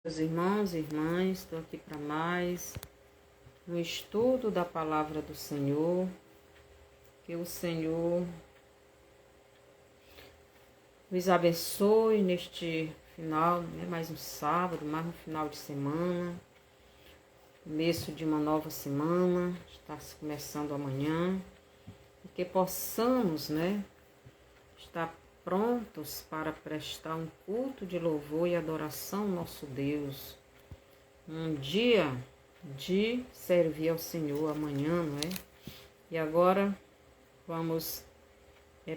Meus irmãos e irmãs, estou aqui para mais um estudo da palavra do Senhor. Que o Senhor nos abençoe neste final, mais um sábado, mais um final de semana, começo de uma nova semana, está se começando amanhã, e que possamos, estar prontos para prestar um culto de louvor e adoração ao nosso Deus. Um dia de servir ao Senhor amanhã, não é? E agora vamos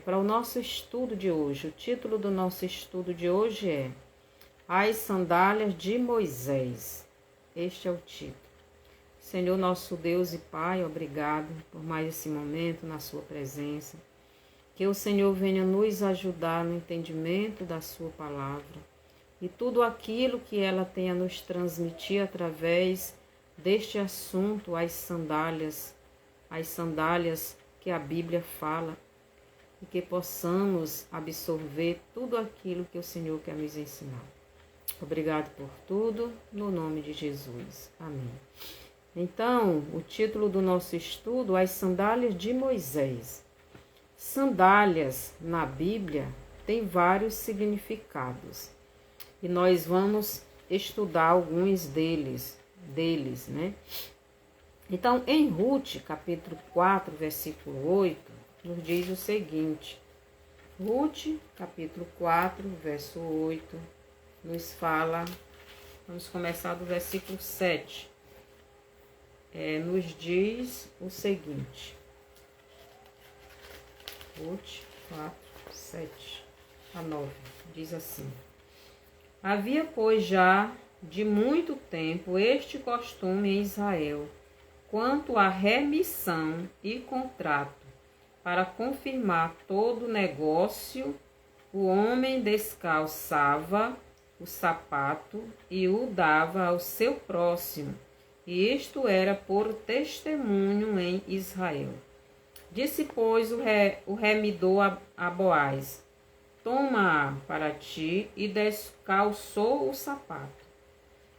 para o nosso estudo de hoje. O título do nosso estudo de hoje é As Sandálias de Moisés. Este é o título. Senhor nosso Deus e Pai, obrigado por mais esse momento na sua presença. Que o Senhor venha nos ajudar no entendimento da sua palavra e tudo aquilo que ela tem a nos transmitir através deste assunto, as sandálias que a Bíblia fala, e que possamos absorver tudo aquilo que o Senhor quer nos ensinar. Obrigado por tudo, no nome de Jesus. Amém. Então, o título do nosso estudo, As Sandálias de Moisés. Sandálias na Bíblia tem vários significados e nós vamos estudar alguns deles, né? Então, em Ruth, capítulo 4, versículo 8, nos diz o seguinte. Ruth, capítulo 4, verso 8, nos fala, vamos começar do versículo 7, nos diz o seguinte. Ruth 4, 7 a 9, diz assim. Havia, pois, já de muito tempo este costume em Israel, quanto à remissão e contrato, para confirmar todo o negócio, o homem descalçava o sapato e o dava ao seu próximo, e isto era por testemunho em Israel. Disse, pois, o remidor a Boaz, toma para ti, e descalçou o sapato.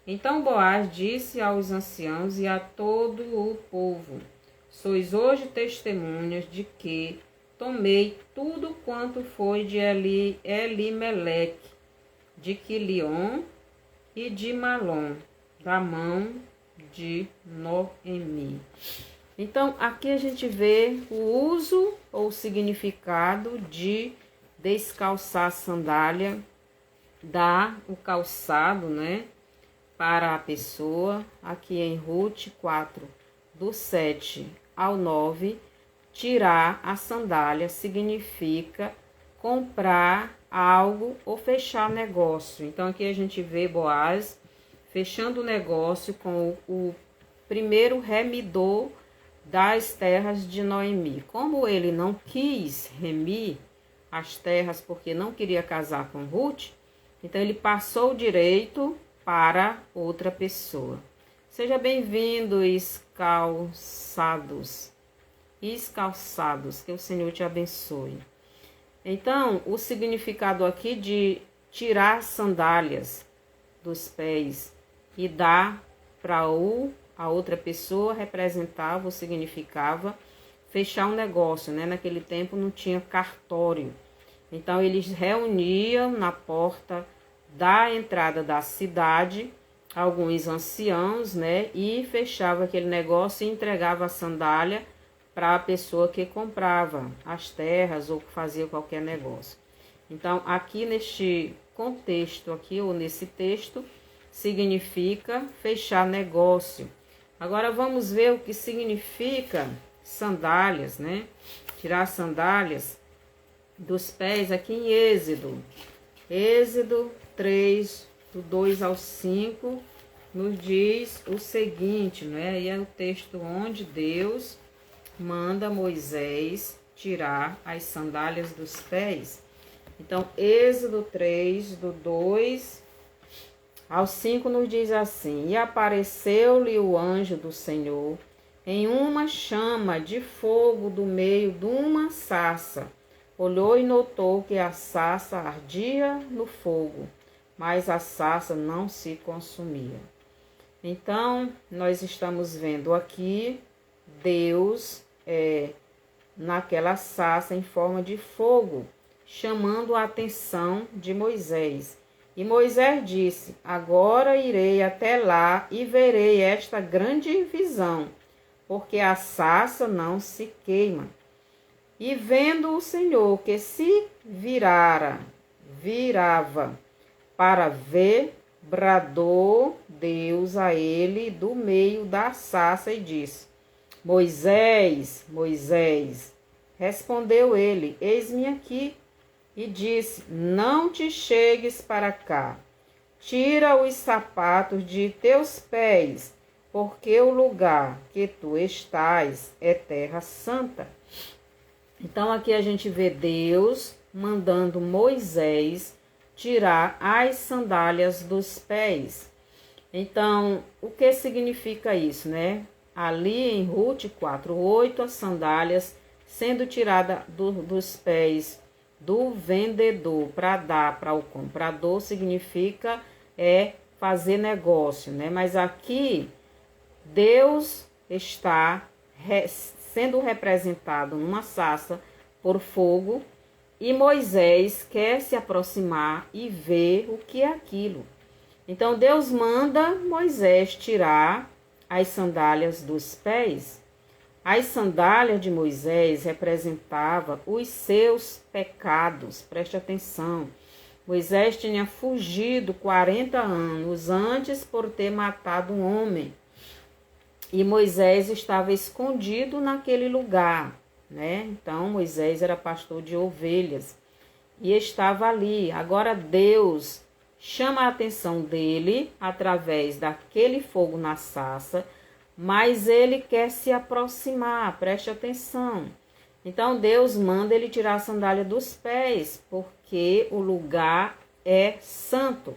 Então Boaz disse aos anciãos e a todo o povo, sois hoje testemunhas de que tomei tudo quanto foi de Elimeleque, de Quilion e de Malom, da mão de Noemi. Então, aqui a gente vê o uso ou o significado de descalçar a sandália, dar o calçado, para a pessoa. Aqui em Ruth 4, do 7 ao 9, tirar a sandália significa comprar algo ou fechar negócio. Então, aqui a gente vê Boaz fechando o negócio com o primeiro remidor das terras de Noemi. Como ele não quis remir as terras porque não queria casar com Ruth, então ele passou o direito para outra pessoa. Seja bem-vindo, escalçados, que o Senhor te abençoe. Então, o significado aqui de tirar sandálias dos pés e dar para a outra pessoa representava ou significava fechar um negócio, Naquele tempo não tinha cartório. Então, eles reuniam na porta da entrada da cidade alguns anciãos, e fechava aquele negócio e entregava a sandália para a pessoa que comprava as terras ou que fazia qualquer negócio. Então, aqui neste contexto, ou nesse texto, significa fechar negócio. Agora vamos ver o que significa sandálias, Tirar sandálias dos pés aqui em Êxodo. Êxodo 3, do 2 ao 5, nos diz o seguinte, E é o texto onde Deus manda Moisés tirar as sandálias dos pés. Então, Êxodo 3, do 2 ao 5, nos diz assim. E apareceu-lhe o anjo do Senhor em uma chama de fogo do meio de uma sarça. Olhou e notou que a sarça ardia no fogo, mas a sarça não se consumia. Então, nós estamos vendo aqui Deus naquela sarça em forma de fogo, chamando a atenção de Moisés. E Moisés disse: agora irei até lá e verei esta grande visão, porque a sarça não se queima. E vendo o Senhor que se virava para ver, bradou Deus a ele do meio da sarça e disse: Moisés, Moisés. Respondeu ele: eis-me aqui. E disse: não te chegues para cá. Tira os sapatos de teus pés, porque o lugar que tu estás é terra santa. Então aqui a gente vê Deus mandando Moisés tirar as sandálias dos pés. Então, o que significa isso, né? Ali em Rute 4:8, as sandálias sendo tiradas dos pés do vendedor para dar para o comprador, significa fazer negócio, né? Mas aqui Deus está sendo representado numa sarça por fogo e Moisés quer se aproximar e ver o que é aquilo. Então Deus manda Moisés tirar as sandálias dos pés. As sandálias de Moisés representavam os seus pecados. Preste atenção. Moisés tinha fugido 40 anos antes por ter matado um homem. E Moisés estava escondido naquele lugar, né? Então Moisés era pastor de ovelhas e estava ali. Agora Deus chama a atenção dele através daquele fogo na sarça, mas ele quer se aproximar, preste atenção. Então Deus manda ele tirar a sandália dos pés, porque o lugar é santo.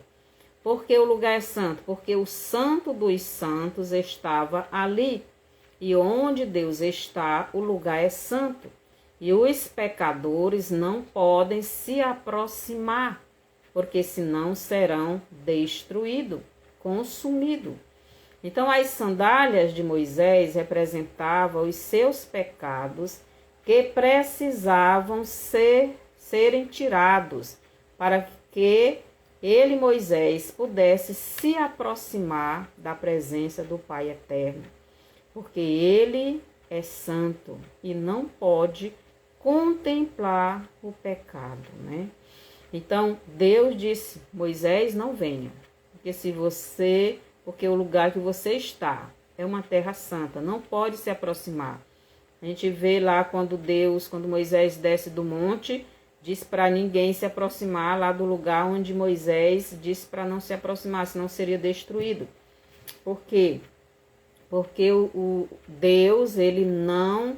Por que o lugar é santo? Porque o santo dos santos estava ali. E onde Deus está, o lugar é santo. E os pecadores não podem se aproximar, porque senão serão destruídos, consumidos. Então, as sandálias de Moisés representavam os seus pecados que precisavam serem tirados para que ele, Moisés, pudesse se aproximar da presença do Pai Eterno. Porque ele é santo e não pode contemplar o pecado, né? Então, Deus disse: Moisés, não venha, porque o lugar que você está é uma terra santa, não pode se aproximar. A gente vê lá quando Moisés desce do monte, diz para ninguém se aproximar lá do lugar onde Moisés disse para não se aproximar, senão seria destruído. Por quê? Porque o Deus, ele não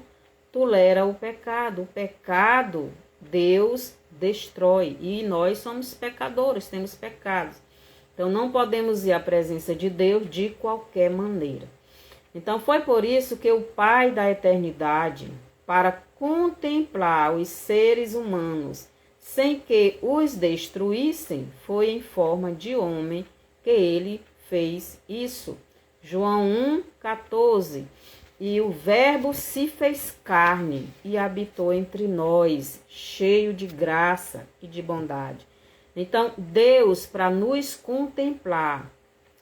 tolera o pecado. O pecado, Deus destrói. E nós somos pecadores, temos pecados. Então, não podemos ir à presença de Deus de qualquer maneira. Então, foi por isso que o Pai da eternidade, para contemplar os seres humanos, sem que os destruíssem, foi em forma de homem que ele fez isso. João 1,14. E o Verbo se fez carne e habitou entre nós, cheio de graça e de bondade. Então, Deus, para nos contemplar,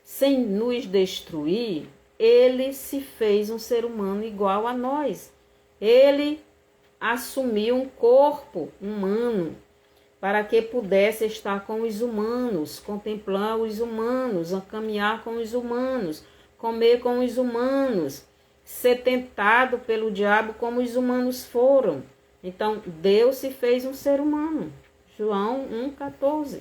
sem nos destruir, ele se fez um ser humano igual a nós. Ele assumiu um corpo humano para que pudesse estar com os humanos, contemplar os humanos, caminhar com os humanos, comer com os humanos, ser tentado pelo diabo como os humanos foram. Então, Deus se fez um ser humano. João 1,14.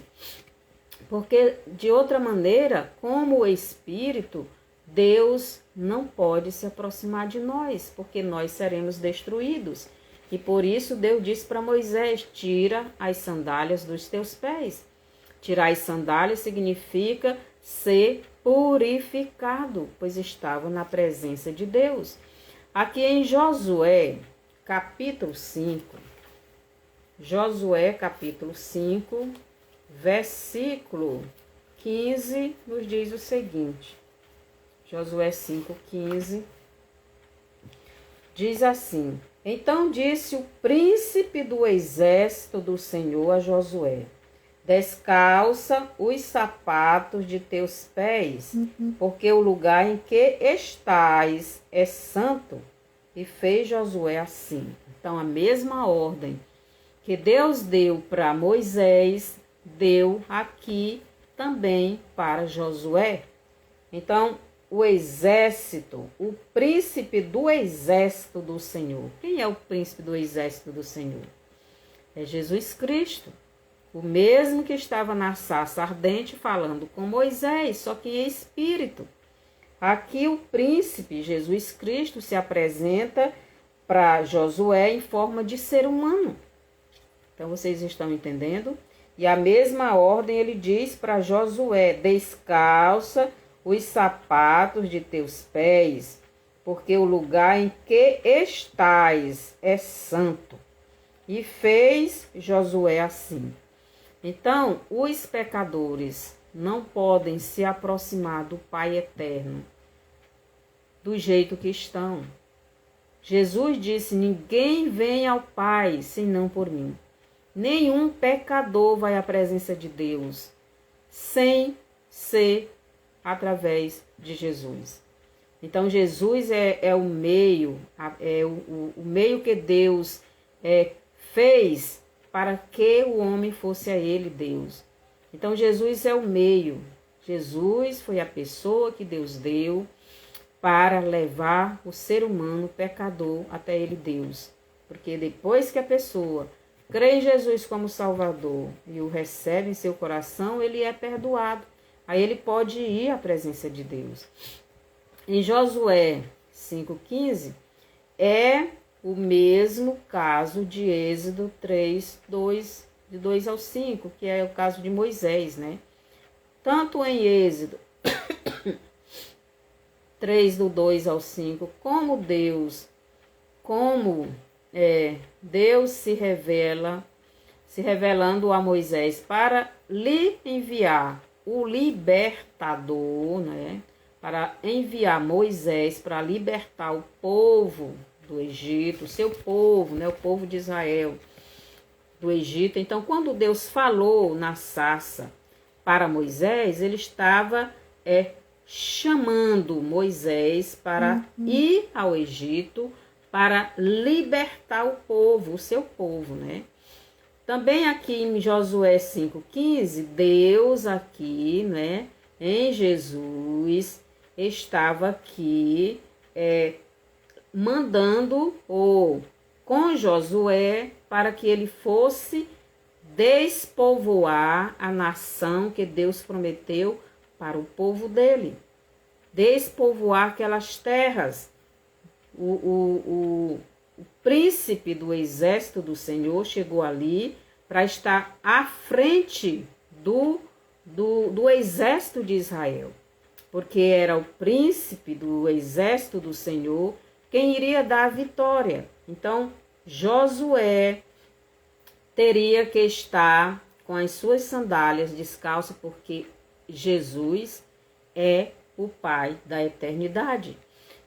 Porque, de outra maneira, como o Espírito, Deus não pode se aproximar de nós, porque nós seremos destruídos. E por isso Deus disse para Moisés: tira as sandálias dos teus pés. Tirar as sandálias significa ser purificado, pois estava na presença de Deus. Aqui em Josué, capítulo 5, Josué, capítulo 5, versículo 5,15 nos diz o seguinte. Josué 5,15 diz assim: Então disse o príncipe do exército do Senhor a Josué: Descalça os sapatos de teus pés, porque o lugar em que estás é santo. E fez Josué assim. Então, a mesma ordem que Deus deu para Moisés, deu aqui também para Josué. Então, o exército, o príncipe do exército do Senhor. Quem é o príncipe do exército do Senhor? É Jesus Cristo. O mesmo que estava na sarça ardente falando com Moisés, só que em espírito. Aqui o príncipe, Jesus Cristo, se apresenta para Josué em forma de ser humano. Então vocês estão entendendo? E a mesma ordem ele diz para Josué: Descalça os sapatos de teus pés, porque o lugar em que estás é santo. E fez Josué assim. Então, os pecadores não podem se aproximar do Pai eterno do jeito que estão. Jesus disse: Ninguém vem ao Pai senão por mim. Nenhum pecador vai à presença de Deus sem ser através de Jesus. Então, Jesus é o meio, o meio que Deus fez para que o homem fosse a ele Deus. Então, Jesus é o meio. Jesus foi a pessoa que Deus deu para levar o ser humano pecador até ele Deus. Porque depois que a pessoa crê em Jesus como Salvador e o recebe em seu coração, ele é perdoado. Aí ele pode ir à presença de Deus. Em Josué 5,15 é o mesmo caso de Êxodo 3, 2, de 2 ao 5, que é o caso de Moisés, né? Tanto em Êxodo 3, do 2 ao 5, como Deus se revelando a Moisés para lhe enviar o libertador, né? Para enviar Moisés para libertar o povo do Egito, o seu povo, né? O povo de Israel do Egito. Então, quando Deus falou na sarça para Moisés, ele estava chamando Moisés para ir ao Egito para libertar o povo, o seu povo, né? Também aqui em Josué 5,15, Deus aqui, né, em Jesus, estava aqui mandando com Josué para que ele fosse despovoar a nação que Deus prometeu para o povo dele. Despovoar aquelas terras. O príncipe do exército do Senhor chegou ali para estar à frente do exército de Israel. Porque era o príncipe do exército do Senhor quem iria dar a vitória. Então, Josué teria que estar com as suas sandálias descalço, porque Jesus é o Pai da eternidade.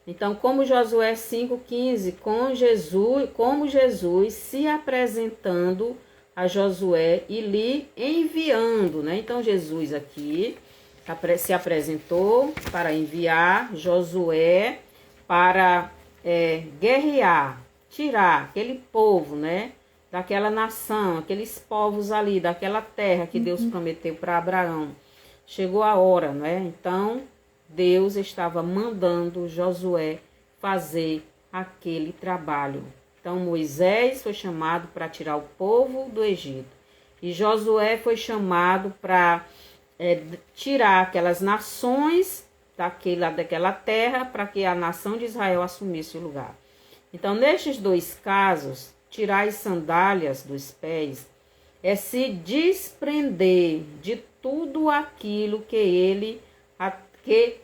Então, como Josué 5,15, como Jesus se apresentando a Josué e lhe enviando, né? Então, Jesus aqui se apresentou para enviar Josué para guerrear, tirar aquele povo, né? Daquela nação, aqueles povos ali, daquela terra que Deus prometeu para Abraão. Chegou a hora, né? Então, Deus estava mandando Josué fazer aquele trabalho. Então, Moisés foi chamado para tirar o povo do Egito. E Josué foi chamado para tirar aquelas nações daquela terra para que a nação de Israel assumisse o lugar. Então, nestes dois casos, tirar as sandálias dos pés é se desprender de tudo aquilo que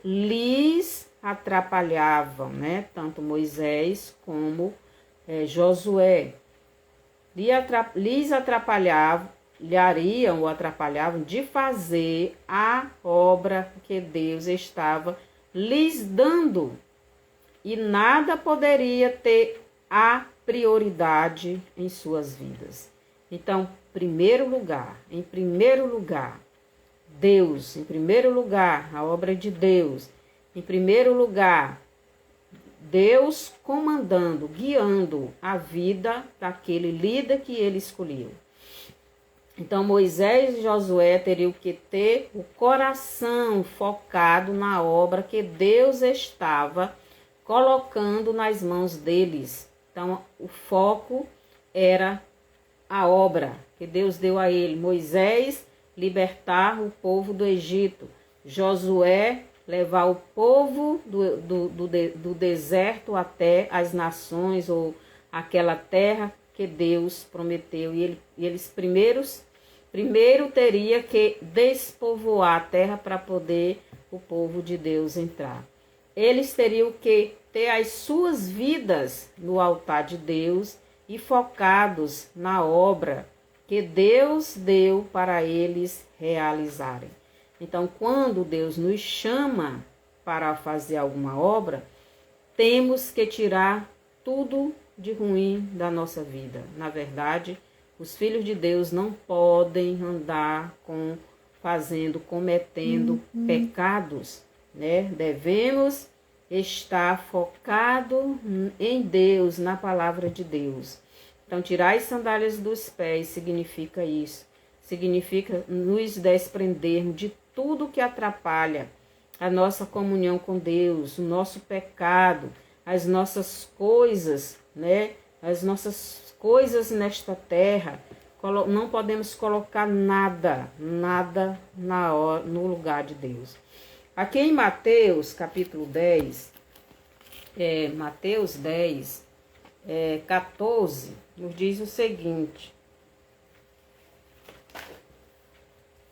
lhes atrapalhavam, né? Tanto Moisés como Josué. Lhes atrapalhavam atrapalhariam ou atrapalhavam de fazer a obra que Deus estava lhes dando. E nada poderia ter a prioridade em suas vidas. Então, em primeiro lugar, Deus, em primeiro lugar, a obra de Deus, em primeiro lugar, Deus comandando, guiando a vida daquele líder que ele escolheu. Então, Moisés e Josué teriam que ter o coração focado na obra que Deus estava colocando nas mãos deles. Então, o foco era a obra que Deus deu a ele. Moisés, libertar o povo do Egito. Josué, levar o povo do deserto até as nações ou aquela terra que Deus prometeu. E eles primeiro teria que despovoar a terra para poder o povo de Deus entrar. Eles teriam que ter as suas vidas no altar de Deus e focados na obra que Deus deu para eles realizarem. Então, quando Deus nos chama para fazer alguma obra, temos que tirar tudo de ruim da nossa vida. Na verdade, os filhos de Deus não podem andar cometendo pecados, né? Devemos estar focado em Deus, na palavra de Deus. Então, tirar as sandálias dos pés significa isso. Significa nos desprendermos de tudo que atrapalha a nossa comunhão com Deus, o nosso pecado, as nossas coisas, né? As nossas coisas nesta terra. Não podemos colocar nada no lugar de Deus. Aqui em Mateus, capítulo 10, Mateus 10, 14, nos diz o seguinte: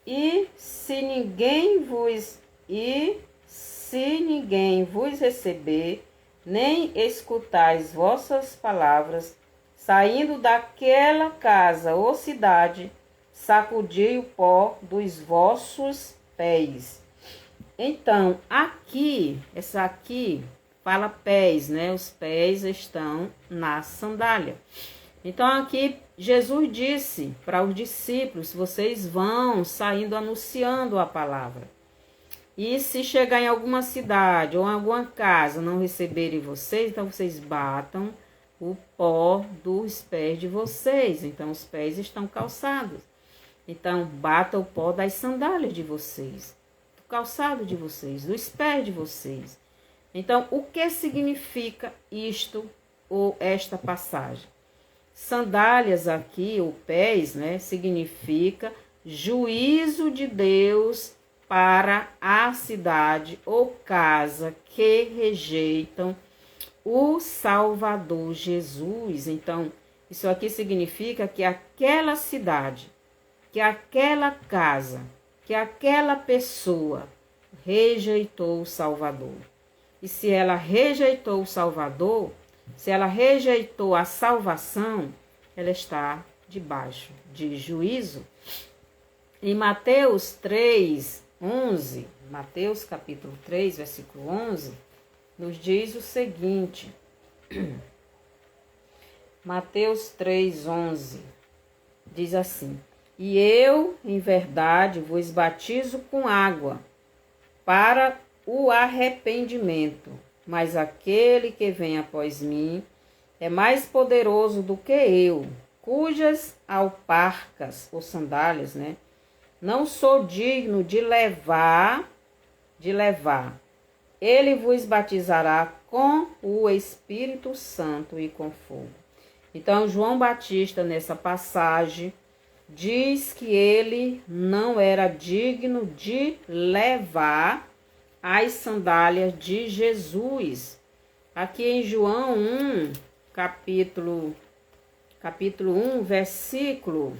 E se ninguém vos receber, nem escutais vossas palavras, saindo daquela casa ou cidade, sacudi o pó dos vossos pés. Então, essa aqui fala pés, né? Os pés estão na sandália. Então, aqui Jesus disse para os discípulos: vocês vão saindo anunciando a palavra. E se chegar em alguma cidade ou em alguma casa não receberem vocês, então vocês batam o pó dos pés de vocês. Então, os pés estão calçados. Então, bata o pó das sandálias de vocês, do calçado de vocês, dos pés de vocês. Então, o que significa isto ou esta passagem? Sandálias aqui, ou pés, né, significa juízo de Deus para a cidade ou casa que rejeitam o Salvador Jesus. Então, isso aqui significa que aquela cidade, que aquela casa, que aquela pessoa rejeitou o Salvador. E se ela rejeitou o Salvador, se ela rejeitou a salvação, ela está debaixo de juízo. Em Mateus 3, 11, Mateus capítulo 3, versículo 11, nos diz o seguinte. Mateus 3, 11, diz assim: E eu, em verdade, vos batizo com água para o arrependimento, mas aquele que vem após mim é mais poderoso do que eu, cujas alparcas ou sandálias, né, não sou digno de levar. Ele vos batizará com o Espírito Santo e com fogo. Então, João Batista, nessa passagem, diz que ele não era digno de levar as sandálias de Jesus. Aqui em João 1, capítulo 1, versículo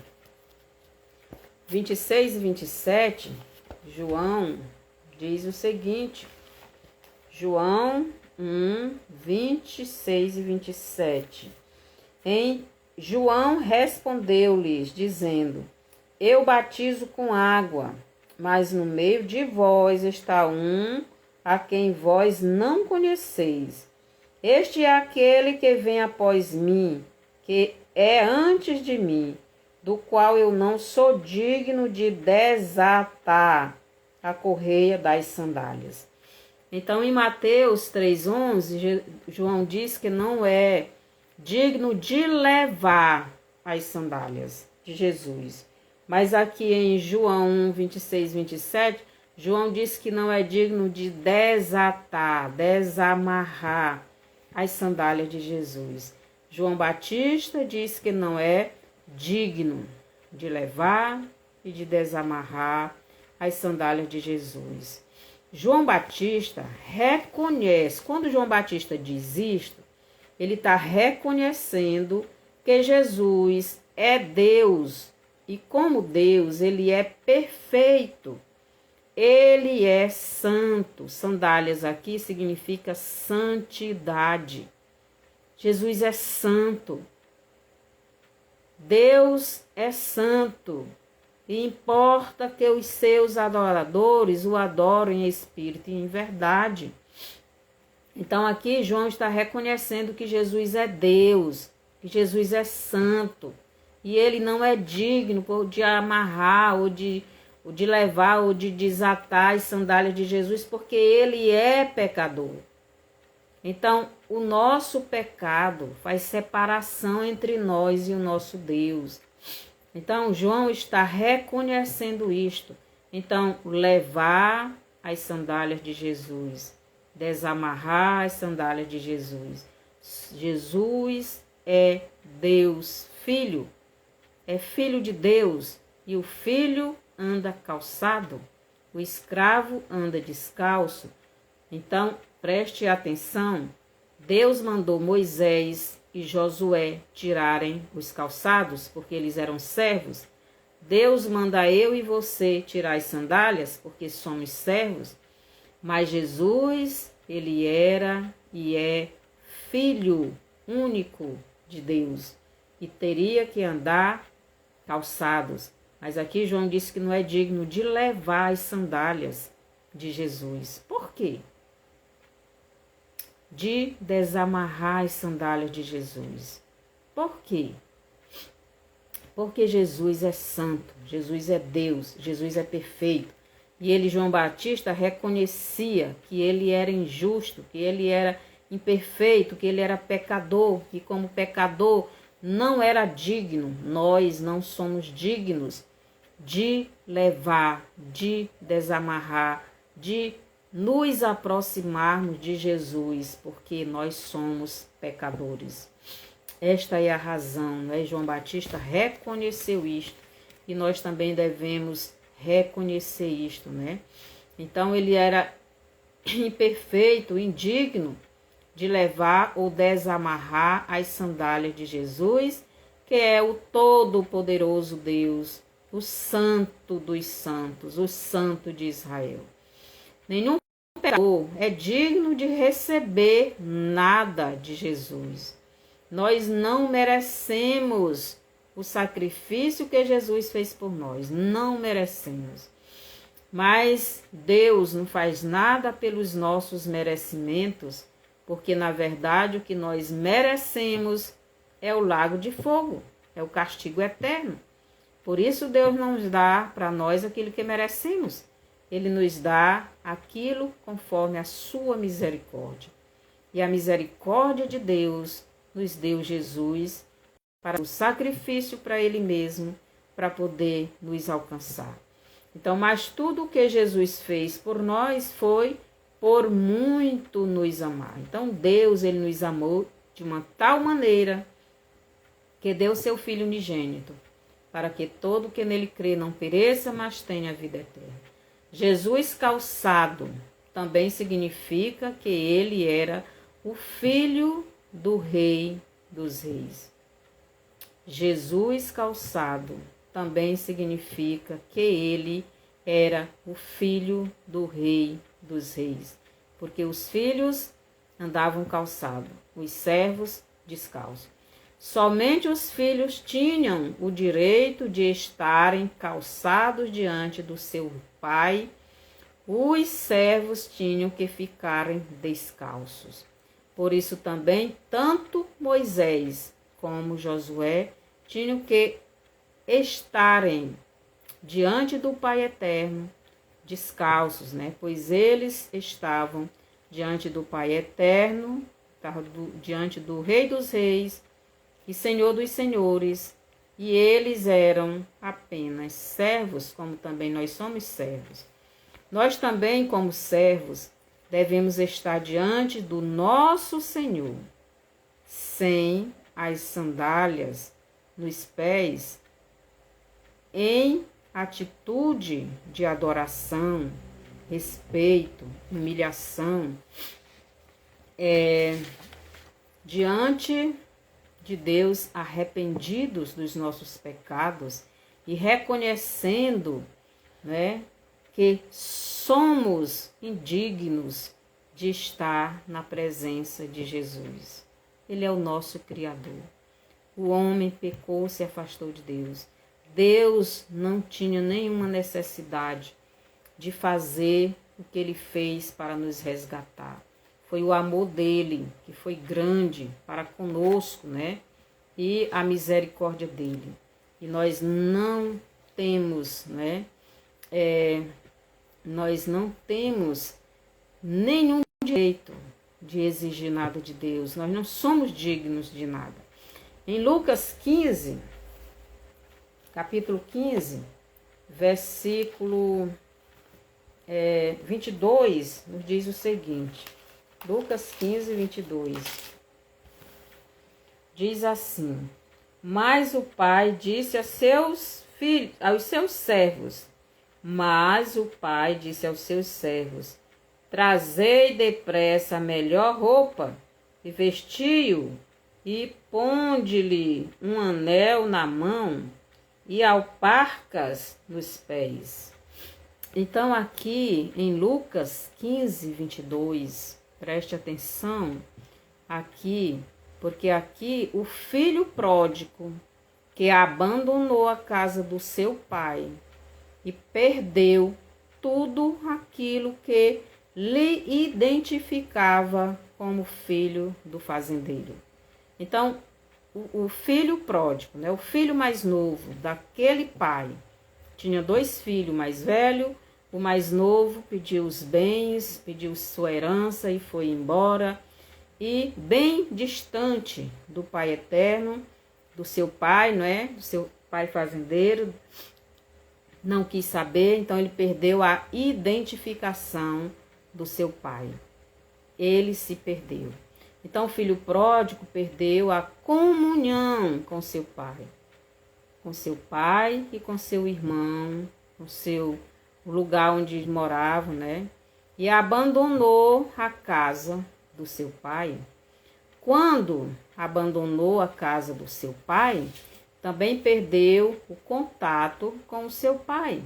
26 e 27, João diz o seguinte. João 1, 26 e 27. João respondeu-lhes, dizendo: eu batizo com água, mas no meio de vós está um a quem vós não conheceis. Este é aquele que vem após mim, que é antes de mim, do qual eu não sou digno de desatar a correia das sandálias. Então, em Mateus 3,11, João diz que não é digno de levar as sandálias de Jesus. Mas aqui em João 1, 26, 27, João diz que não é digno de desatar, desamarrar as sandálias de Jesus. João Batista diz que não é digno de levar e de desamarrar as sandálias de Jesus. João Batista reconhece, quando João Batista diz isto, ele está reconhecendo que Jesus é Deus e como Deus ele é perfeito, ele é santo. Sandálias aqui significa santidade. Jesus é santo. Deus é santo. E importa que os seus adoradores o adorem em espírito e em verdade. Então aqui João está reconhecendo que Jesus é Deus, que Jesus é santo. E ele não é digno de amarrar ou de levar ou de desatar as sandálias de Jesus, porque ele é pecador. Então, o nosso pecado faz separação entre nós e o nosso Deus. Então, João está reconhecendo isto. Então, levar as sandálias de Jesus, desamarrar as sandálias de Jesus. Jesus é Deus, Filho. É filho de Deus e o filho anda calçado, o escravo anda descalço. Então, preste atenção, Deus mandou Moisés e Josué tirarem os calçados, porque eles eram servos. Deus manda eu e você tirar as sandálias, porque somos servos. Mas Jesus, ele era e é filho único de Deus e teria que andar calçados. Mas aqui João disse que não é digno de levar as sandálias de Jesus. Por quê? De desamarrar as sandálias de Jesus. Por quê? Porque Jesus é santo, Jesus é Deus, Jesus é perfeito. E ele, João Batista, reconhecia que ele era injusto, que ele era imperfeito, que ele era pecador, que como pecador não era digno, nós não somos dignos de levar, de desamarrar, de nos aproximarmos de Jesus, porque nós somos pecadores. Esta é a razão, né? João Batista reconheceu isto e nós também devemos reconhecer isto, né? Então ele era imperfeito, indigno de levar ou desamarrar as sandálias de Jesus, que é o Todo-Poderoso Deus, o Santo dos Santos, o Santo de Israel. Nenhum pecador é digno de receber nada de Jesus. Nós não merecemos o sacrifício que Jesus fez por nós, não merecemos. Mas Deus não faz nada pelos nossos merecimentos, porque na verdade o que nós merecemos é o lago de fogo, é o castigo eterno. Por isso Deus não nos dá para nós aquilo que merecemos. Ele nos dá aquilo conforme a sua misericórdia. E a misericórdia de Deus nos deu Jesus para o sacrifício para Ele mesmo, para poder nos alcançar. Então, mas tudo o que Jesus fez por nós foi por muito nos amar. Então, Deus, Ele nos amou de uma tal maneira que deu seu Filho unigênito, para que todo que nele crê não pereça, mas tenha vida eterna. Jesus calçado também significa que ele era o Filho do Rei dos Reis. Jesus calçado também significa que ele era o Filho do Rei dos Reis, porque os filhos andavam calçados, os servos descalços. Somente os filhos tinham o direito de estarem calçados diante do seu pai. Os servos tinham que ficarem descalços. Por isso também, tanto Moisés como Josué tinham que estarem diante do Pai Eterno descalços, né? Pois eles estavam diante do Pai Eterno, diante do Rei dos Reis e Senhor dos Senhores, e eles eram apenas servos, como também nós somos servos. Nós também, como servos, devemos estar diante do nosso Senhor, sem as sandálias nos pés, em atitude de adoração, respeito, humilhação, diante de Deus, arrependidos dos nossos pecados e reconhecendo, né, que somos indignos de estar na presença de Jesus. Ele é o nosso Criador. O homem pecou, se afastou de Deus. Deus não tinha nenhuma necessidade de fazer o que ele fez para nos resgatar. Foi o amor dele que foi grande para conosco, né? E a misericórdia dele. E nós não temos, né? Nós não temos nenhum direito de exigir nada de Deus. Nós não somos dignos de nada. Em Lucas 15, capítulo 15, versículo 22, nos diz o seguinte. Lucas 15, 22. Diz assim: Mas o pai disse aos seus servos, trazei depressa a melhor roupa e vestiu, e ponde-lhe um anel na mão e alparcas nos pés. Então aqui em Lucas 15, 22, preste atenção aqui, porque aqui o filho pródigo que abandonou a casa do seu pai e perdeu tudo aquilo que lhe identificava como filho do fazendeiro. Então, o filho pródigo, né, o filho mais novo daquele pai, tinha 2 filhos mais velhos, o mais novo pediu os bens, pediu sua herança e foi embora. E bem distante do Pai Eterno, do seu pai, não é? Do seu pai fazendeiro, não quis saber, então ele perdeu a identificação do seu pai. Ele se perdeu. Então o filho pródigo perdeu a comunhão com seu pai e com seu irmão, com seu lugar onde morava, né? E abandonou a casa do seu pai. Quando abandonou a casa do seu pai, também perdeu o contato com o seu pai.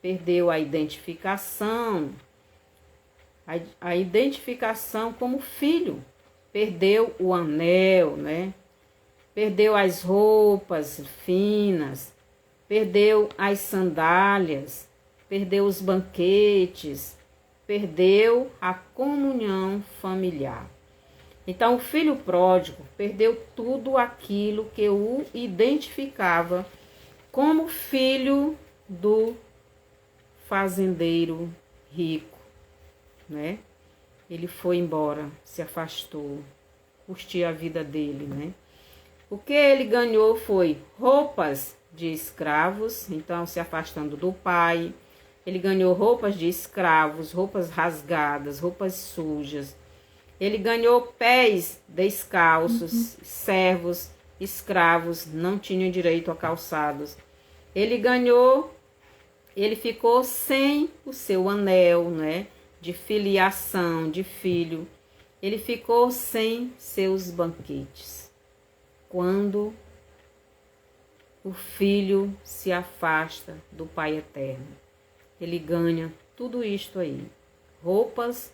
Perdeu a identificação como filho. Perdeu o anel, né? Perdeu as roupas finas, perdeu as sandálias, perdeu os banquetes, perdeu a comunhão familiar. Então, o filho pródigo perdeu tudo aquilo que o identificava como filho do fazendeiro rico, né? Ele foi embora, se afastou, curtiu a vida dele, né? O que ele ganhou foi roupas de escravos, então se afastando do pai. Ele ganhou roupas de escravos, roupas rasgadas, roupas sujas. Ele ganhou pés descalços, servos, escravos, não tinham direito a calçados. Ele ficou sem o seu anel, né, de filiação, de filho. Ele ficou sem seus banquetes. Quando o filho se afasta do Pai Eterno, ele ganha tudo isto aí. Roupas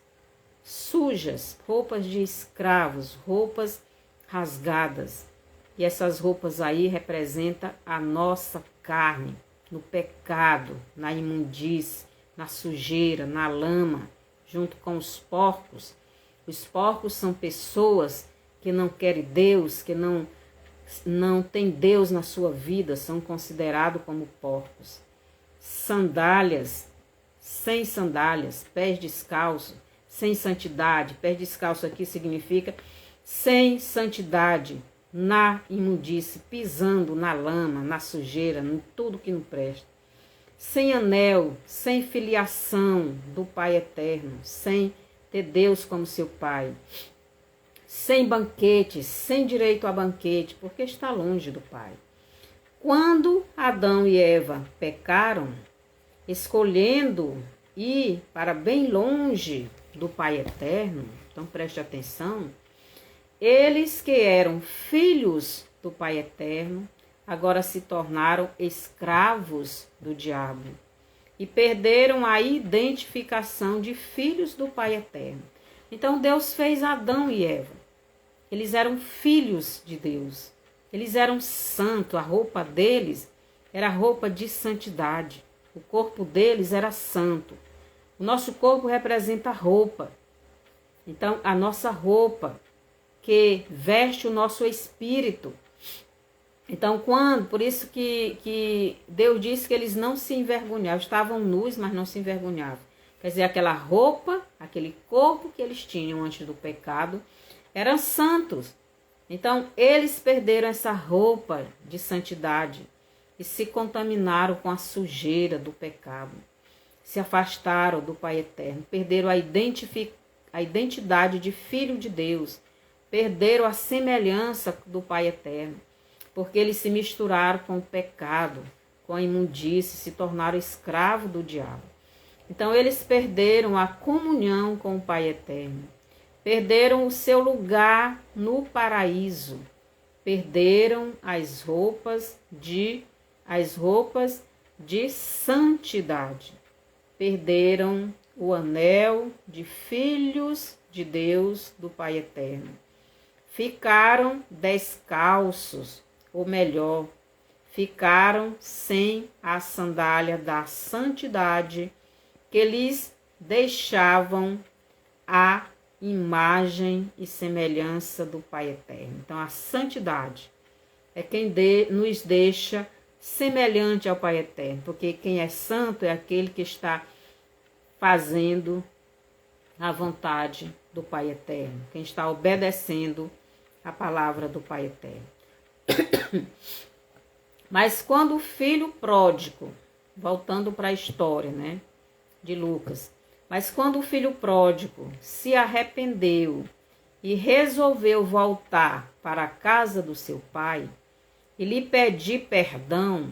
sujas, roupas de escravos, roupas rasgadas, E essas roupas aí representam a nossa carne, no pecado, na imundície, na sujeira, na lama, junto com os porcos. Os porcos são pessoas que não querem Deus, que não tem Deus na sua vida, são considerados como porcos. Sandálias, sem sandálias, pés descalços, sem santidade. Pés descalços aqui significa sem santidade, na imundície, pisando na lama, na sujeira, em tudo que não presta. Sem anel, sem filiação do Pai eterno, sem ter Deus como seu Pai. Sem banquete, sem direito a banquete, porque está longe do Pai. Quando Adão e Eva pecaram, escolhendo ir para bem longe do Pai eterno, então preste atenção, eles que eram filhos do Pai eterno, agora se tornaram escravos do diabo e perderam a identificação de filhos do Pai eterno. Então Deus fez Adão e Eva. Eles eram filhos de Deus. Eles eram santos, a roupa deles era roupa de santidade. O corpo deles era santo. O nosso corpo representa a roupa. Então, a nossa roupa que veste o nosso espírito. Então, por isso que Deus disse que eles não se envergonhavam, estavam nus, mas não se envergonhavam. Quer dizer, aquela roupa, aquele corpo que eles tinham antes do pecado, eram santos. Então, eles perderam essa roupa de santidade e se contaminaram com a sujeira do pecado. Se afastaram do Pai eterno, perderam a identidade de filho de Deus, perderam a semelhança do Pai eterno, porque eles se misturaram com o pecado, com a imundície, se tornaram escravos do diabo. Então, eles perderam a comunhão com o Pai eterno, perderam o seu lugar no paraíso, perderam as roupas de santidade, perderam o anel de filhos de Deus, do Pai eterno. Ficaram descalços, ou melhor, ficaram sem a sandália da santidade que lhes deixavam a imagem e semelhança do Pai eterno. Então, a santidade é quem nos deixa semelhante ao Pai eterno, porque quem é santo é aquele que está fazendo a vontade do Pai eterno, quem está obedecendo a palavra do Pai eterno. Mas quando o filho pródigo, voltando para a história, né, de Lucas, mas quando o filho pródigo se arrependeu e resolveu voltar para a casa do seu pai e lhe pedir perdão,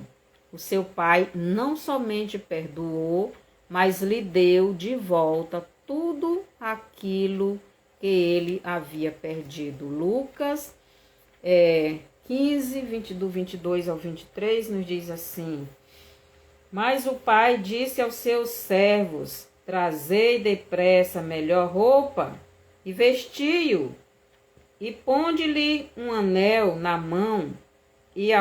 o seu pai não somente perdoou, mas lhe deu de volta tudo aquilo que ele havia perdido. Lucas 15, do 22 ao 23, nos diz assim: Mas o pai disse aos seus servos: Trazei depressa a melhor roupa e vesti-o, e ponde-lhe um anel na mão e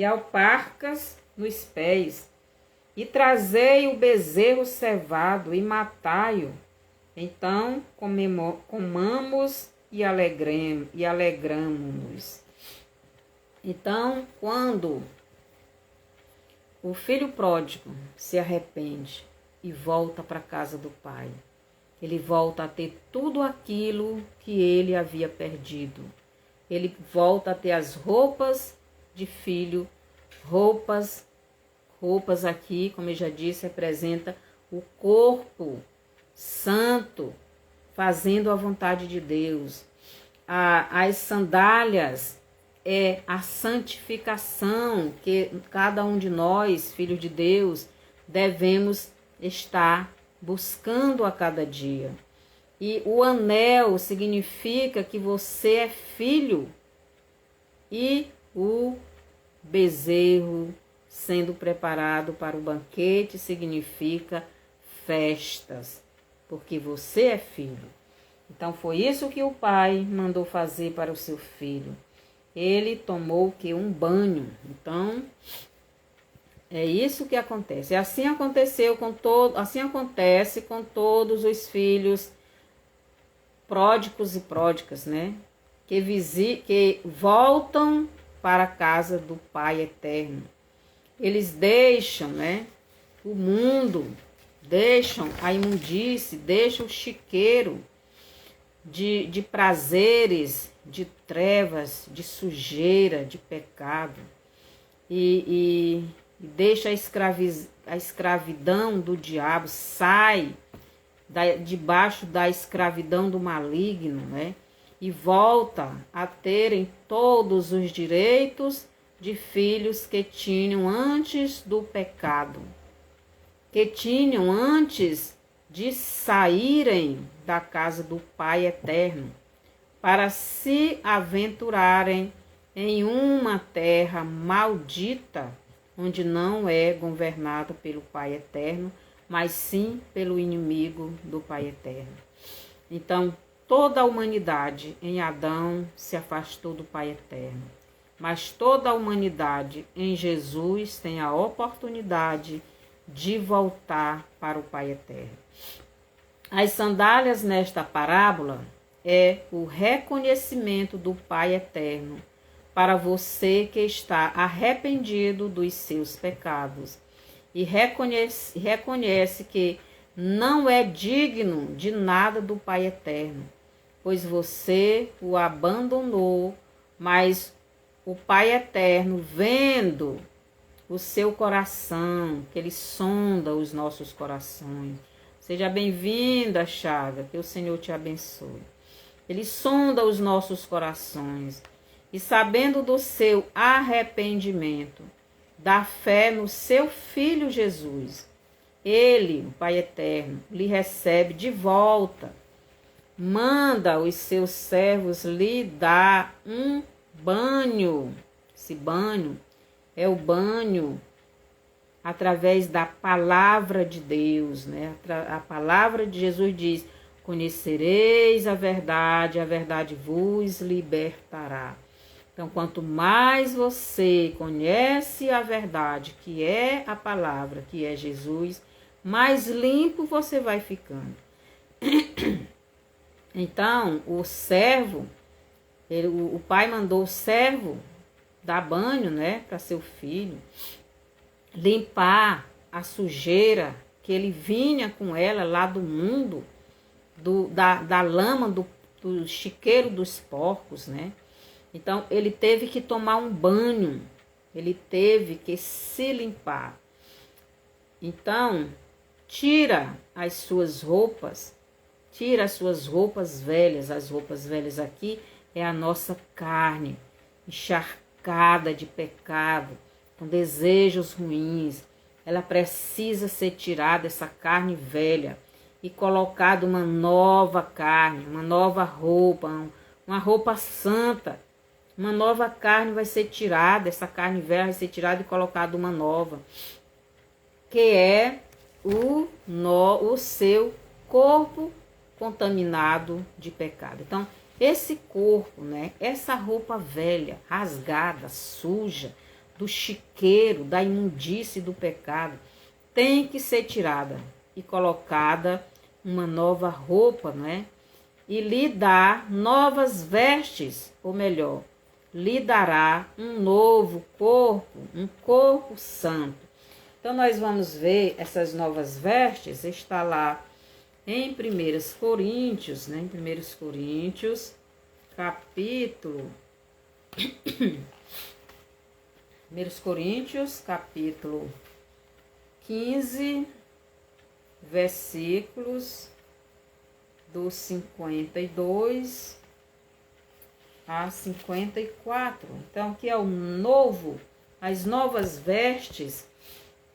alparcas nos pés, e trazei o bezerro cevado e matai-o. Então comamos e alegramo-nos. Então, quando o filho pródigo se arrepende e volta para a casa do pai, ele volta a ter tudo aquilo que ele havia perdido. Ele volta a ter as roupas de filho, roupas aqui, como eu já disse, representa o corpo santo, fazendo a vontade de Deus. As sandálias é a santificação que cada um de nós, filhos de Deus, devemos estar buscando a cada dia. E o anel significa que você é filho, e o bezerro sendo preparado para o banquete significa festas, porque você é filho. Então foi isso que o pai mandou fazer para o seu filho. Ele tomou que um banho. Então é isso que acontece. E assim aconteceu assim acontece com todos os filhos pródigos e pródigas, né? Que voltam para a casa do Pai eterno. Eles deixam, né, o mundo, deixam a imundície, deixam o chiqueiro de prazeres, de trevas, de sujeira, de pecado. E deixa a escravidão do diabo, sai debaixo da escravidão do maligno, né? E volta a terem todos os direitos de filhos que tinham antes do pecado, que tinham antes de saírem da casa do Pai eterno, para se aventurarem em uma terra maldita, onde não é governada pelo Pai eterno, mas sim pelo inimigo do Pai eterno. Então, toda a humanidade em Adão se afastou do Pai eterno, mas toda a humanidade em Jesus tem a oportunidade de voltar para o Pai eterno. As sandálias nesta parábola é o reconhecimento do Pai eterno para você que está arrependido dos seus pecados e reconhece que não é digno de nada do Pai eterno, pois você o abandonou, mas o Pai eterno, vendo o seu coração, que ele sonda os nossos corações. Seja bem-vinda, Chaga, que o Senhor te abençoe. Ele sonda os nossos corações e, sabendo do seu arrependimento, da fé no seu Filho Jesus, ele, o Pai eterno, lhe recebe de volta, manda os seus servos lhe dar um banho. Esse banho é o banho através da palavra de Deus, né? A palavra de Jesus diz: conhecereis a verdade vos libertará. Então, quanto mais você conhece a verdade, que é a palavra, que é Jesus, mais limpo você vai ficando. Então, o servo, o pai mandou o servo dar banho, né, para seu filho, limpar a sujeira que ele vinha com ela lá do mundo, da lama, do chiqueiro dos porcos, né? Então, ele teve que tomar um banho, ele teve que se limpar. Então, tira as suas roupas velhas. As roupas velhas aqui é a nossa carne, encharcada de pecado, com desejos ruins. Ela precisa ser tirada, essa carne velha, e colocada uma nova carne, uma nova roupa, uma roupa santa. Uma nova carne vai ser tirada, essa carne velha vai ser tirada e colocada uma nova, que é o seu corpo contaminado de pecado. Então, esse corpo, né, essa roupa velha, rasgada, suja, do chiqueiro, da imundície do pecado, tem que ser tirada e colocada uma nova roupa, né? E lhe dar novas vestes, ou melhor, lhe dará um novo corpo, um corpo santo. Então, nós vamos ver essas novas vestes, está lá em 1 Coríntios, né? Em 1 Coríntios, capítulo 15, versículos do 52 a 54. Então, que é o novo, as novas vestes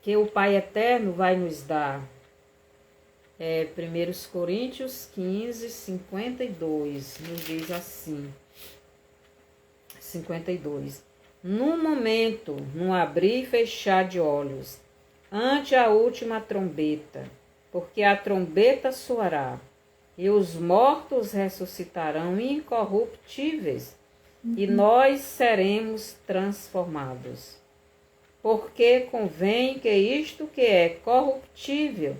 que o Pai Eterno vai nos dar. 1 Coríntios 15, 52, nos diz assim, 52. No momento, num abrir e fechar de olhos, ante a última trombeta, porque a trombeta soará, e os mortos ressuscitarão incorruptíveis, e nós seremos transformados. Porque convém que isto que é corruptível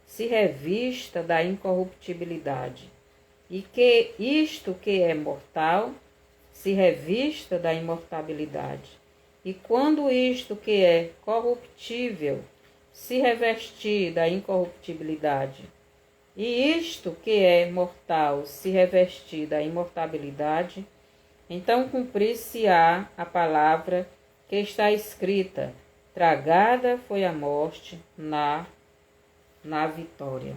se revista da incorruptibilidade, e que isto que é mortal se revista da imortabilidade. E quando isto que é corruptível se revestir da incorruptibilidade, e isto que é mortal se revestir da imortabilidade, então cumprir-se-á a palavra que está escrita: tragada foi a morte na vitória.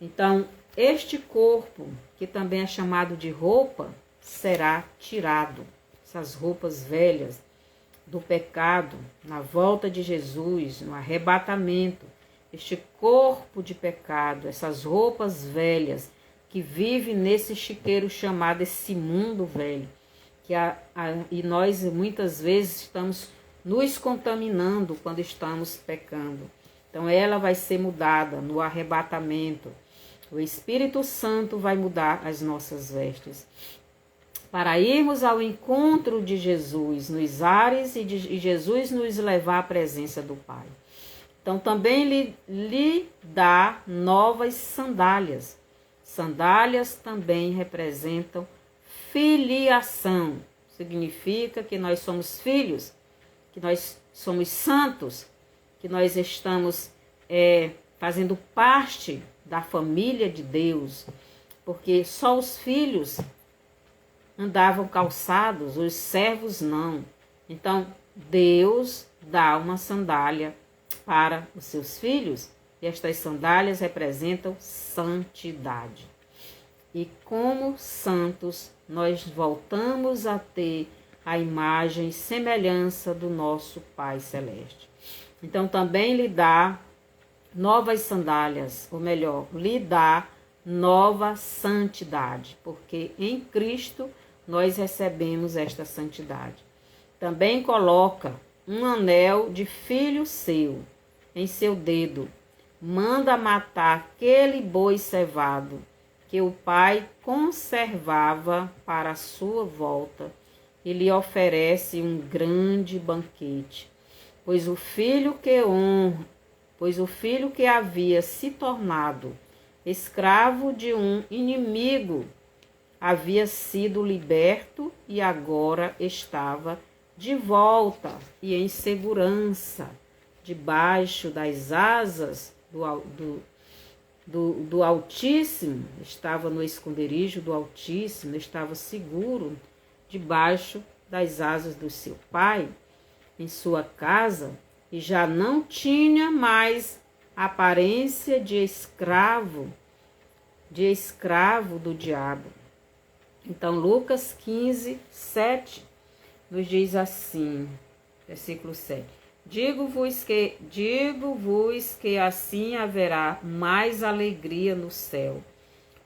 Então, este corpo, que também é chamado de roupa, será tirado. Essas roupas velhas do pecado, na volta de Jesus, no arrebatamento, este corpo de pecado, essas roupas velhas que vivem nesse chiqueiro chamado esse mundo velho, e nós muitas vezes estamos nos contaminando quando estamos pecando. Então ela vai ser mudada no arrebatamento. O Espírito Santo vai mudar as nossas vestes, para irmos ao encontro de Jesus nos ares e Jesus nos levar à presença do Pai. Então também lhe dá novas sandálias. Sandálias também representam filiação. Significa que nós somos filhos, que nós somos santos, que nós estamos fazendo parte da família de Deus, porque só os filhos andavam calçados, os servos não. Então, Deus dá uma sandália para os seus filhos, e estas sandálias representam santidade. E como santos, nós voltamos a ter a imagem e semelhança do nosso Pai Celeste. Então, também lhe dá novas sandálias, ou melhor, lhe dá nova santidade, porque em Cristo nós recebemos esta santidade. Também coloca um anel de filho seu em seu dedo. Manda matar aquele boi cevado que o pai conservava para a sua volta, e lhe oferece um grande banquete. Pois o filho que havia se tornado escravo de um inimigo havia sido liberto e agora estava de volta e em segurança, debaixo das asas do Altíssimo. Estava no esconderijo do Altíssimo, estava seguro debaixo das asas do seu pai, em sua casa, e já não tinha mais aparência de escravo do diabo. Então, Lucas 15, 7, nos diz assim, versículo 7. Digo-vos que assim haverá mais alegria no céu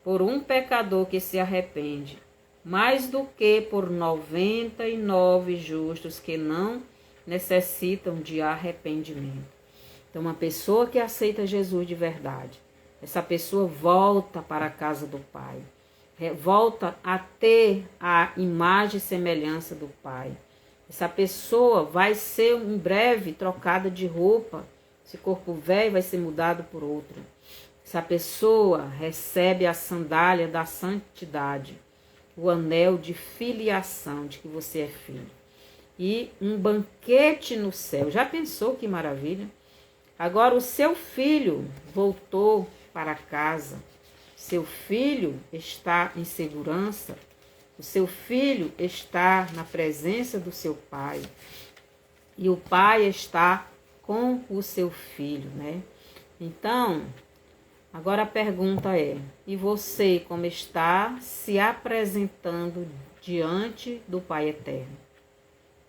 por um pecador que se arrepende, mais do que por 99 justos que não necessitam de arrependimento. Então, uma pessoa que aceita Jesus de verdade, essa pessoa volta para a casa do Pai, volta a ter a imagem e semelhança do Pai. Essa pessoa vai ser em breve trocada de roupa. Esse corpo velho vai ser mudado por outro. Essa pessoa recebe a sandália da santidade, o anel de filiação, de que você é filho. E um banquete no céu. Já pensou que maravilha? Agora o seu filho voltou para casa. Seu filho está em segurança. O seu filho está na presença do seu pai. E o pai está com o seu filho, né? Então, agora a pergunta é: e você como está se apresentando diante do Pai Eterno?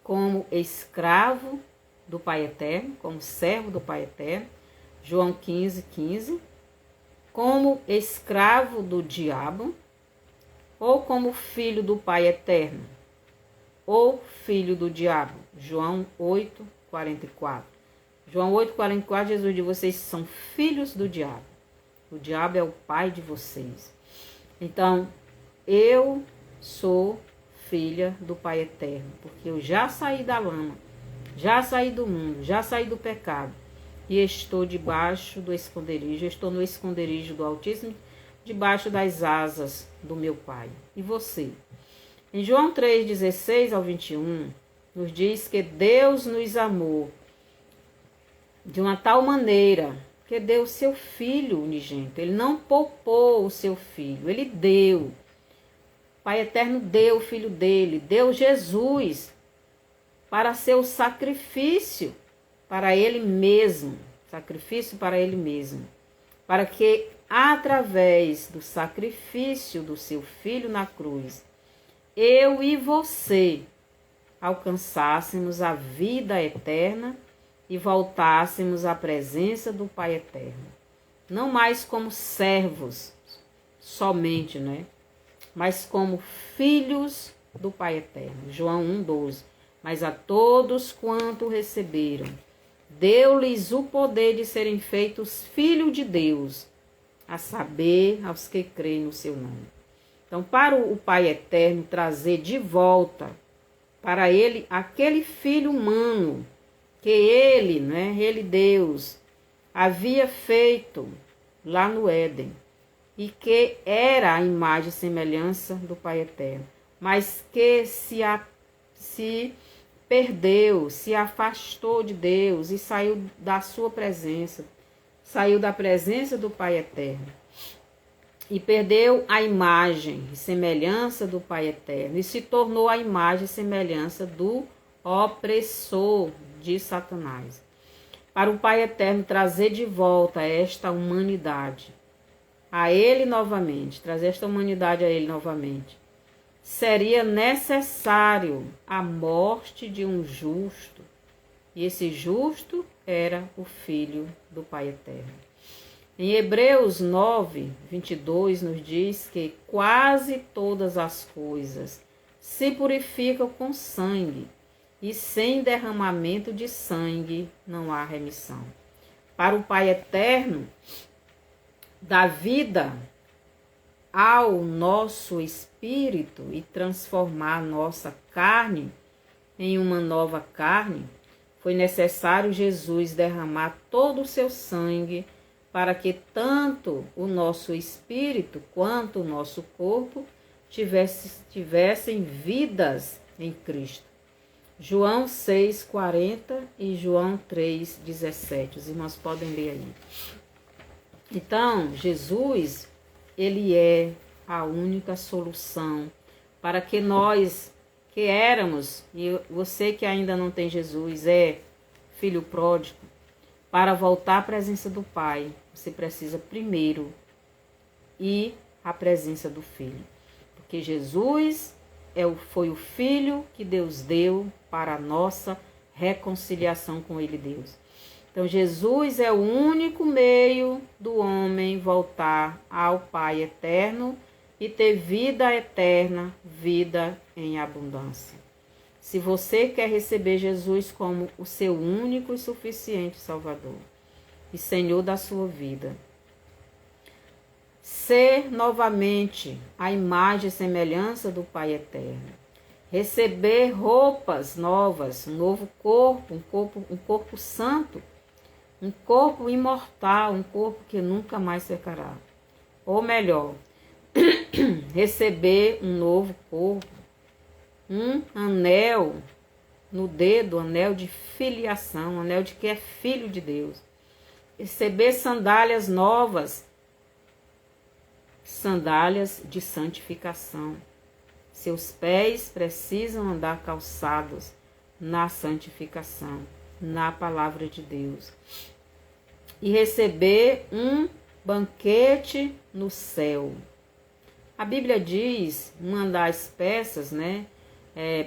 Como escravo do Pai Eterno, como servo do Pai Eterno, João 15, 15. Como escravo do diabo, ou como filho do Pai Eterno, ou filho do diabo. João 8, 44. João 8, 44, Jesus diz: vocês são filhos do diabo. O diabo é o pai de vocês. Então, eu sou filha do Pai Eterno, porque eu já saí da lama, já saí do mundo, já saí do pecado e estou debaixo do esconderijo, estou no esconderijo do Altíssimo, debaixo das asas do meu Pai. E você? Em João 3,16 ao 21, nos diz que Deus nos amou de uma tal maneira que deu o seu Filho unigênito. Ele não poupou o seu Filho, ele deu. O Pai Eterno deu o Filho dele, deu Jesus para ser o sacrifício para ele mesmo. Sacrifício para ele mesmo. Para que, através do sacrifício do seu Filho na cruz, eu e você alcançássemos a vida eterna e voltássemos à presença do Pai Eterno. Não mais como servos somente, né? Mas como filhos do Pai Eterno. João 1,12. Mas a todos quanto receberam, deu-lhes o poder de serem feitos filhos de Deus, a saber, aos que creem no seu nome. Então, para o Pai Eterno trazer de volta para ele aquele filho humano que ele, né, ele Deus, havia feito lá no Éden e que era a imagem e semelhança do Pai Eterno, mas que se perdeu, se afastou de Deus e saiu da sua presença, saiu da presença do Pai Eterno e perdeu a imagem e semelhança do Pai Eterno e se tornou a imagem e semelhança do opressor de Satanás. Para o Pai Eterno trazer de volta esta humanidade a Ele novamente, trazer esta humanidade a Ele novamente, seria necessário a morte de um justo. E esse justo era o Filho do Pai Eterno. Em Hebreus 9, 22, nos diz que quase todas as coisas se purificam com sangue, e sem derramamento de sangue não há remissão. Para o Pai Eterno, dar vida ao nosso espírito e transformar a nossa carne em uma nova carne, foi necessário Jesus derramar todo o seu sangue para que tanto o nosso espírito quanto o nosso corpo tivessem vidas em Cristo. João 6,40 e João 3,17. Os irmãos podem ler aí. Então, Jesus, ele é a única solução para que nós que éramos, e você que ainda não tem Jesus, é filho pródigo, para voltar à presença do Pai, você precisa primeiro ir à presença do Filho. Porque Jesus foi o Filho que Deus deu para a nossa reconciliação com Ele, Deus. Então, Jesus é o único meio do homem voltar ao Pai Eterno e ter vida eterna, vida em abundância. Se você quer receber Jesus como o seu único e suficiente Salvador e Senhor da sua vida, ser novamente a imagem e semelhança do Pai Eterno, receber roupas novas, um novo corpo, um corpo santo, um corpo imortal, um corpo que nunca mais secará. Ou melhor, receber um novo corpo, um anel no dedo, anel de filiação, anel de que é filho de Deus. Receber sandálias novas, sandálias de santificação. Seus pés precisam andar calçados na santificação, na palavra de Deus. E receber um banquete no céu. A Bíblia diz, uma das peças, né?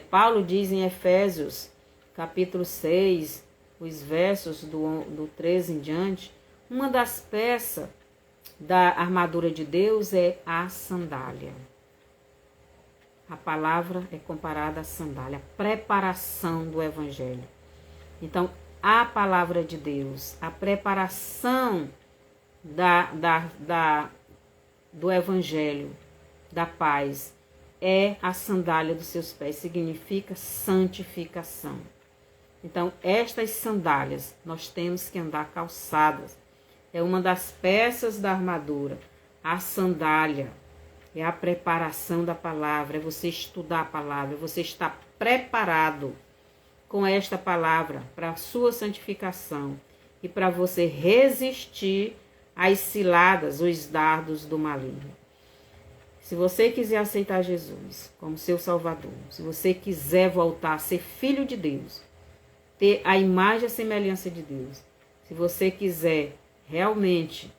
Paulo diz em Efésios, capítulo 6, os versos do 13 em diante, uma das peças da armadura de Deus é a sandália. A palavra é comparada à sandália, a preparação do Evangelho. Então, a palavra de Deus, a preparação do Evangelho, da paz é a sandália dos seus pés, significa santificação. Então, estas sandálias, nós temos que andar calçadas. É uma das peças da armadura. A sandália é a preparação da palavra, é você estudar a palavra, você estar preparado com esta palavra para a sua santificação e para você resistir às ciladas, os dardos do maligno. Se você quiser aceitar Jesus como seu Salvador, se você quiser voltar a ser filho de Deus, ter a imagem e a semelhança de Deus, se você quiser realmente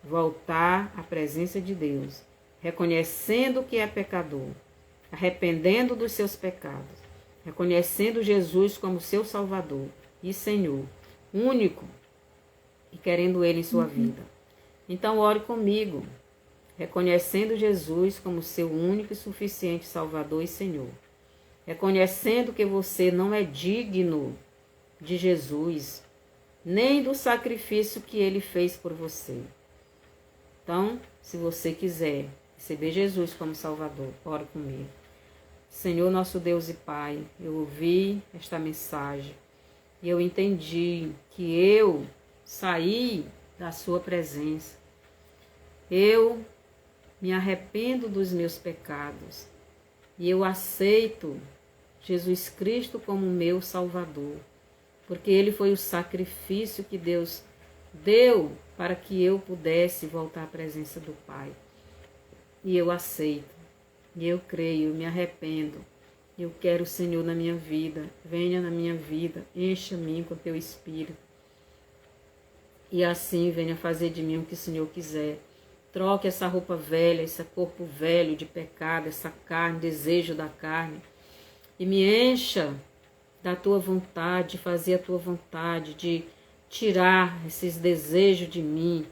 voltar à presença de Deus, reconhecendo que é pecador, arrependendo dos seus pecados, reconhecendo Jesus como seu Salvador e Senhor, único, e querendo Ele em sua vida. Então ore comigo, reconhecendo Jesus como seu único e suficiente Salvador e Senhor, reconhecendo que você não é digno de Jesus, nem do sacrifício que Ele fez por você. Então, se você quiser receber Jesus como Salvador, ore comigo. Senhor, nosso Deus e Pai, eu ouvi esta mensagem e eu entendi que eu saí da sua presença. Eu me arrependo dos meus pecados e eu aceito Jesus Cristo como meu Salvador, porque Ele foi o sacrifício que Deus deu para que eu pudesse voltar à presença do Pai. E eu aceito, e eu creio, eu me arrependo. Eu quero o Senhor na minha vida, venha na minha vida, encha-me com o teu Espírito. E assim venha fazer de mim o que o Senhor quiser. Troque essa roupa velha, esse corpo velho de pecado, essa carne, desejo da carne. E me encha da tua vontade, de fazer a tua vontade, de tirar esses desejos de mim.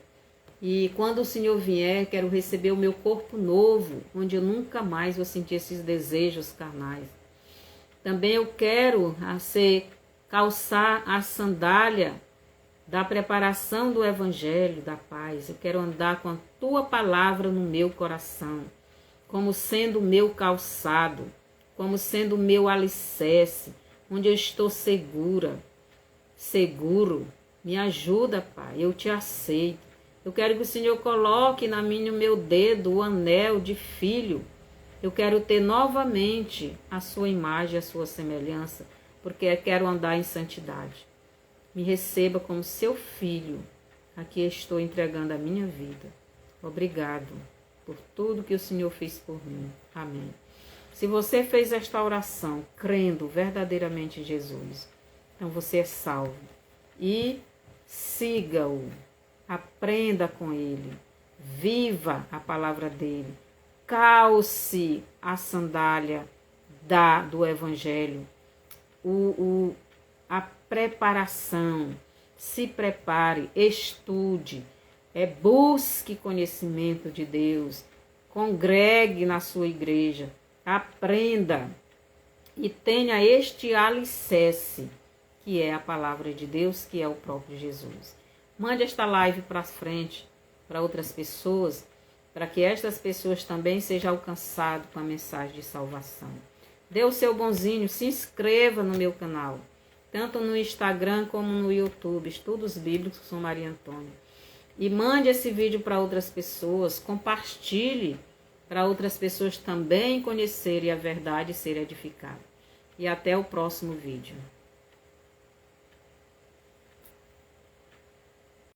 E quando o Senhor vier, quero receber o meu corpo novo, onde eu nunca mais vou sentir esses desejos carnais. Também eu quero calçar a sandália da preparação do Evangelho da paz. Eu quero andar com a tua palavra no meu coração, como sendo o meu calçado, como sendo o meu alicerce, onde eu estou seguro. Me ajuda, Pai, eu te aceito. Eu quero que o Senhor coloque no meu dedo o anel de filho. Eu quero ter novamente a sua imagem, a sua semelhança, porque eu quero andar em santidade. Me receba como seu filho. Aqui estou entregando a minha vida. Obrigado por tudo que o Senhor fez por mim. Amém. Se você fez esta oração crendo verdadeiramente em Jesus, então você é salvo. E siga-o, aprenda com ele, viva a palavra dele, calce a sandália do Evangelho, a preparação, se prepare, estude, busque conhecimento de Deus, congregue na sua igreja, aprenda e tenha este alicerce, que é a palavra de Deus, que é o próprio Jesus. Mande esta live para frente, para outras pessoas, para que estas pessoas também sejam alcançadas com a mensagem de salvação. Dê o seu bonzinho, se inscreva no meu canal, tanto no Instagram como no YouTube, Estudos Bíblicos com Maria Antônia. E mande esse vídeo para outras pessoas, compartilhe para outras pessoas também conhecerem a verdade e serem edificadas. E até o próximo vídeo.